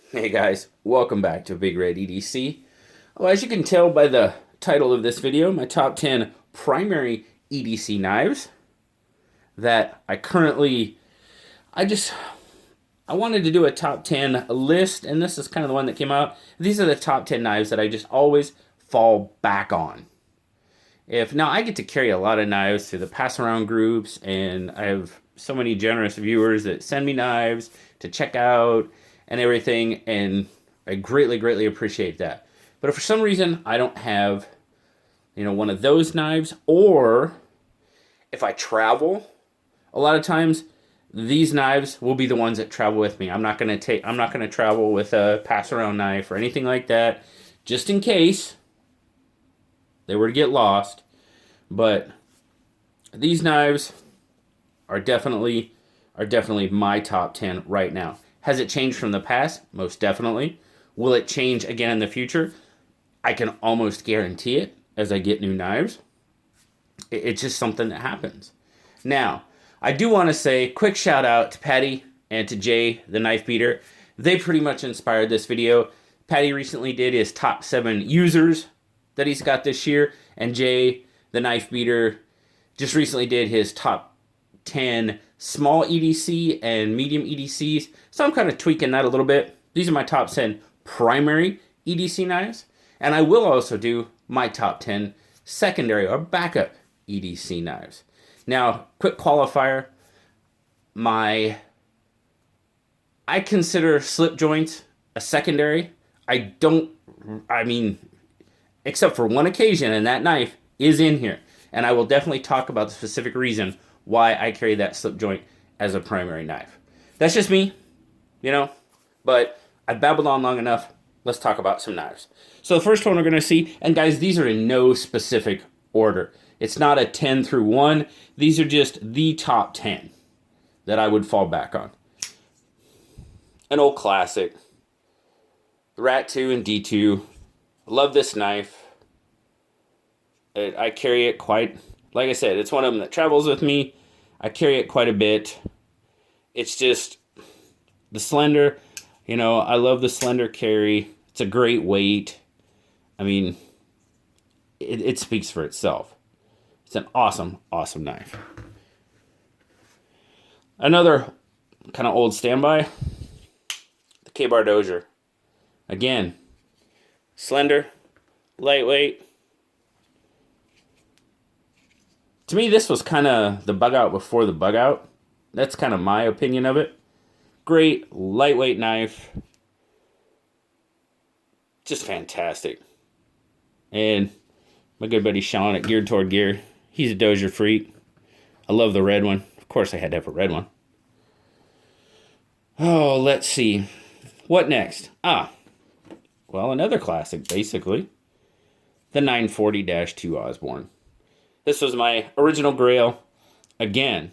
Hey guys, welcome back to Big Red EDC. Well, as you can tell by the title of this video, my top 10 primary EDC knives that I wanted to do a top 10 list, and this is kind of the one that came out. These are the top 10 knives that I just always fall back on. Now I get to carry a lot of knives through the pass around groups, and I have so many generous viewers that send me knives to check out and everything, and I greatly appreciate that. But if for some reason I don't have, one of those knives, or if I travel, a lot of times these knives will be the ones that travel with me. I'm not going to travel with a pass around knife or anything like that, just in case they were to get lost. But these knives are definitely my top 10 right now. Has it changed from the past? Most definitely. Will it change again in the future? I can almost guarantee it as I get new knives. It's just something that happens. Now, I do want to say quick shout out to Paddy and to Jay, the knife beater. They pretty much inspired this video. Paddy recently did his top 7 users that he's got this year, and Jay, the knife beater, just recently did his top 10 small EDC and medium EDCs. So I'm kind of tweaking that a little bit. These are my top 10 primary EDC knives. And I will also do my top 10 secondary or backup EDC knives. Now, quick qualifier. I consider slip joints a secondary. Except for one occasion, and that knife is in here. And I will definitely talk about the specific reason why I carry that slip joint as a primary knife. That's just me, but I've babbled on long enough. Let's talk about some knives. So the first one we're going to see, and guys, these are in no specific order. It's not a 10 through 1. These are just the top 10 that I would fall back on. An old classic, the Rat 2 and D2. Love this knife. I carry it quite, like I said, it's one of them that travels with me. I carry it quite a bit. It's just the slender, I love the slender carry. It's a great weight. It speaks for itself. It's an awesome knife. Another kind of old standby, the K-Bar Dozier. Again, slender, lightweight. To me, this was kind of the bug out before the bug out. That's kind of my opinion of it. Great, lightweight knife. Just fantastic. And my good buddy Sean at Geared Toward Gear, he's a Dozier freak. I love the red one. Of course, I had to have a red one. Oh, let's see. What next? Well, another classic, basically. The 940-2 Osborne. This was my original Grail. Again,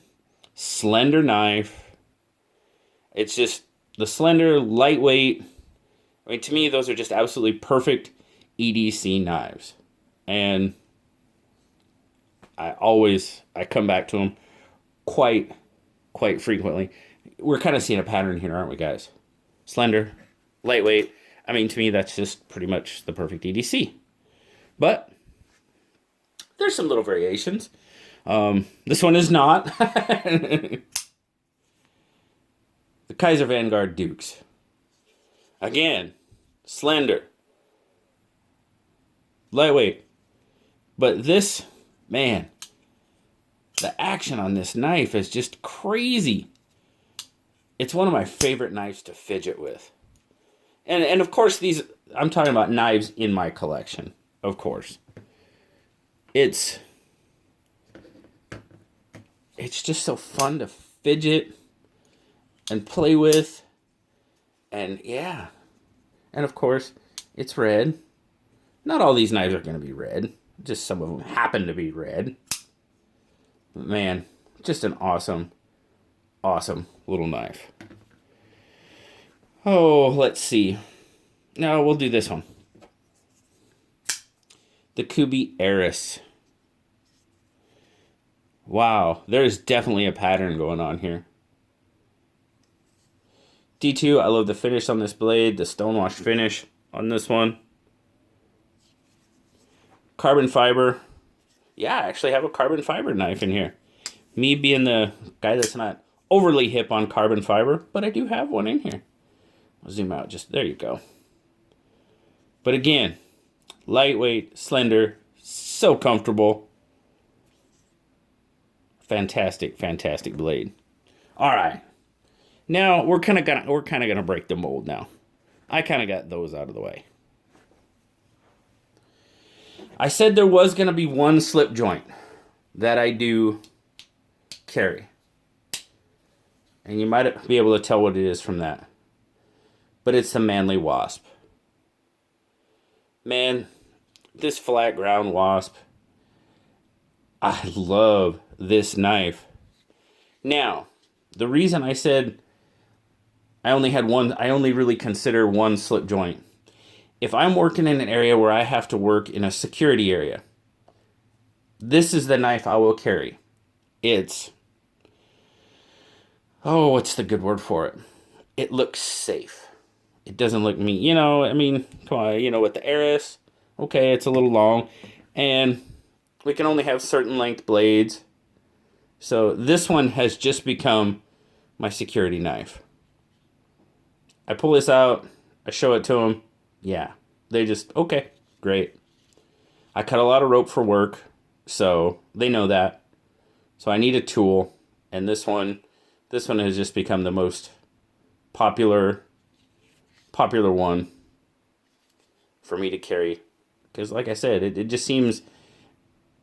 slender knife. It's just the slender, lightweight. To me, those are just absolutely perfect EDC knives. And I come back to them quite frequently. We're kind of seeing a pattern here, aren't we, guys? Slender, lightweight. To me, that's just pretty much the perfect EDC. But there's some little variations. This one is not. The Kaiser Vanguard Dukes. Again, slender, lightweight. But this, man, the action on this knife is just crazy. It's one of my favorite knives to fidget with. And of course, I'm talking about knives in my collection, of course. It's just so fun to fidget and play with. And yeah. And of course, it's red. Not all these knives are going to be red. Just some of them happen to be red. But man, just an awesome little knife. Oh, let's see. No, we'll do this one. The Kubi Eris. Wow, there's definitely a pattern going on here. D2, I love the finish on this blade, the stonewash finish on this one. Carbon fiber. Yeah, I actually have a carbon fiber knife in here. Me being the guy that's not overly hip on carbon fiber, but I do have one in here. I'll zoom out just, there you go. But again, lightweight, slender, so comfortable. Fantastic, fantastic blade. All right. Now we're kind of gonna break the mold now. I kind of got those out of the way. I said there was gonna be one slip joint that I do carry. And you might be able to tell what it is from that. But it's the Manly Wasp. Man, this flat ground wasp, I love this knife. Now, the reason I said I only really consider one slip joint. If I'm working in an area where I have to work in a security area, this is the knife I will carry. It's, oh, what's the good word for it? It looks safe. It doesn't look mean. You know, I mean, come on, you know, with the Eris, okay, it's a little long. And we can only have certain length blades. So this one has just become my security knife. I pull this out, I show it to them. Yeah, they just, okay, great. I cut a lot of rope for work, so they know that. So I need a tool, and this one has just become the most popular one for me to carry, because like I said, it just seems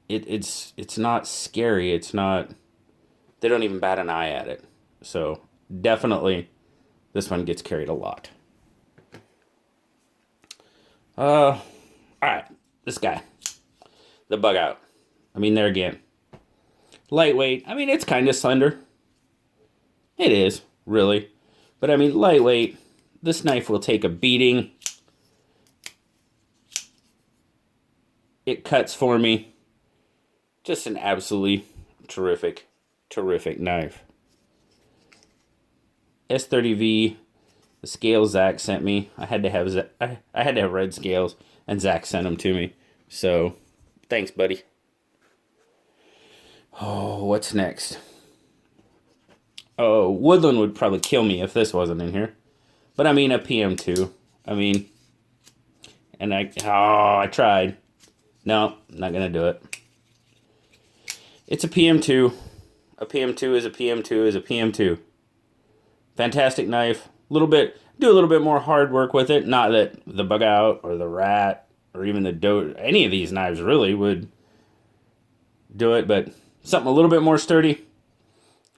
it's not scary. It's not, they don't even bat an eye at it. So definitely this one gets carried a lot. All right, this guy, the Bug Out. I mean, there again, lightweight. I mean, it's kind of slender. It is, really. But I mean, lightweight. This knife will take a beating. It cuts for me. Just an absolutely terrific, terrific knife. S30V, the scales Zach sent me. I had to have red scales, and Zach sent them to me. So, thanks, buddy. Oh, what's next? Oh, Woodland would probably kill me if this wasn't in here. But I mean, a PM2. I mean, and I tried. No, I'm not going to do it. It's a PM2. A PM2 is a PM2 is a PM2. Fantastic knife. Do a little bit more hard work with it. Not that the Bug Out or the Rat or even the Doe, any of these knives really would do it, but something a little bit more sturdy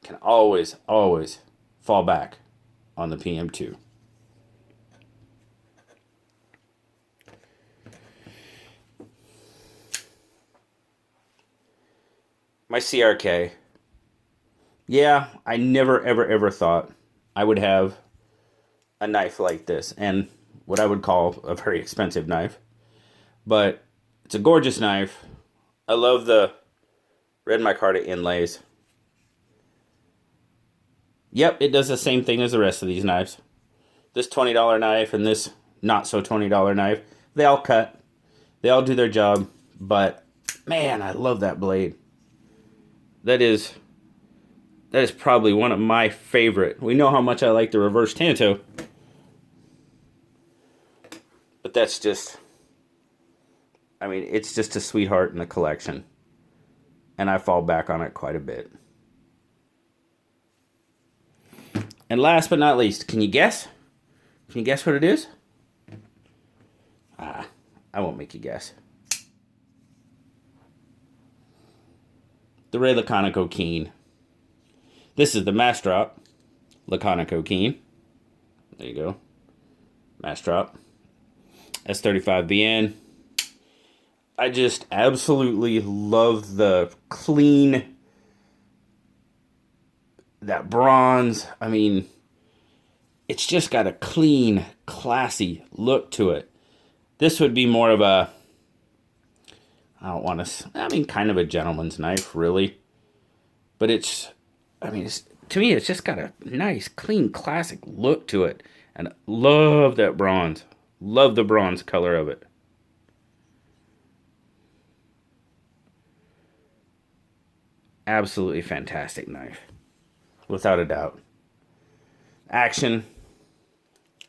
can always fall back on the PM2. My CRK. Yeah, I never, ever thought I would have a knife like this, and what I would call a very expensive knife. But it's a gorgeous knife. I love the red micarta inlays. Yep, it does the same thing as the rest of these knives. This $20 knife and this not so $20 knife, they all cut. They all do their job, but man, I love that blade. That is probably one of my favorite. We know how much I like the reverse Tanto, but that's just, I mean, it's just a sweetheart in the collection, and I fall back on it quite a bit. And last but not least, can you guess? Can you guess what it is? I won't make you guess. The Ray Laconico Keen. This is the Mass Drop Laconico Keen. There you go. Mass Drop. S35BN. I just absolutely love the clean, that bronze. I mean, it's just got a clean, classy look to it. This would be more of a, kind of a gentleman's knife, really. But it's to me, it's just got a nice, clean, classic look to it. And love that bronze. Love the bronze color of it. Absolutely fantastic knife. Without a doubt. Action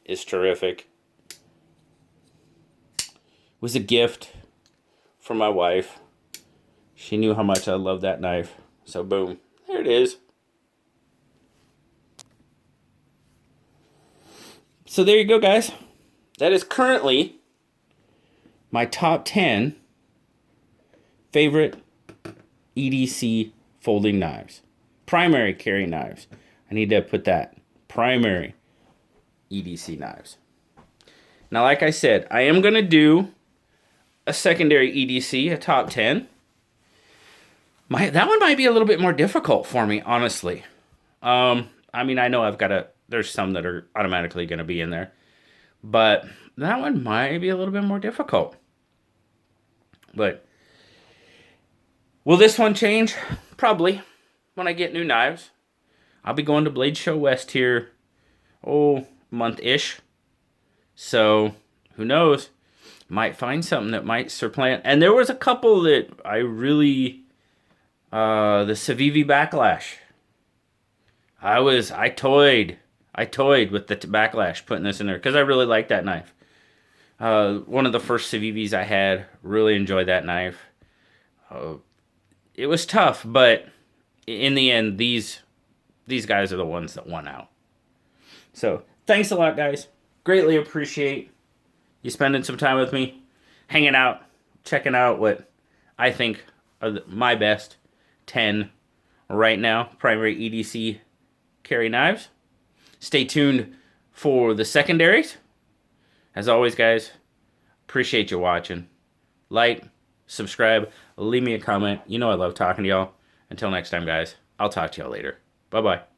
is terrific. It was a gift from my wife. She knew how much I loved that knife. So boom, there it is. So there you go, guys. That is currently my top 10 favorite EDC folding knives. Primary carry knives. I need to put that. Primary EDC knives. Now, like I said, I am going to do a secondary EDC, a top 10. That one might be a little bit more difficult for me, honestly. I mean, I know there's some that are automatically going to be in there. But that one might be a little bit more difficult. But will this one change? Probably. When I get new knives. I'll be going to Blade Show West here, month-ish. So, who knows? Might find something that might supplant. And there was a couple that I really... the Civivi Backlash. I toyed with the Backlash putting this in there because I really like that knife. One of the first Civivis I had, really enjoyed that knife. It was tough, but in the end, these guys are the ones that won out. So, thanks a lot, guys. Greatly appreciate you spending some time with me, hanging out, checking out what I think are my best 10 right now, primary EDC carry knives. Stay tuned for the secondaries. As always, guys, appreciate you watching. Like, subscribe, leave me a comment. You know I love talking to y'all. Until next time, guys, I'll talk to y'all later. Bye-bye.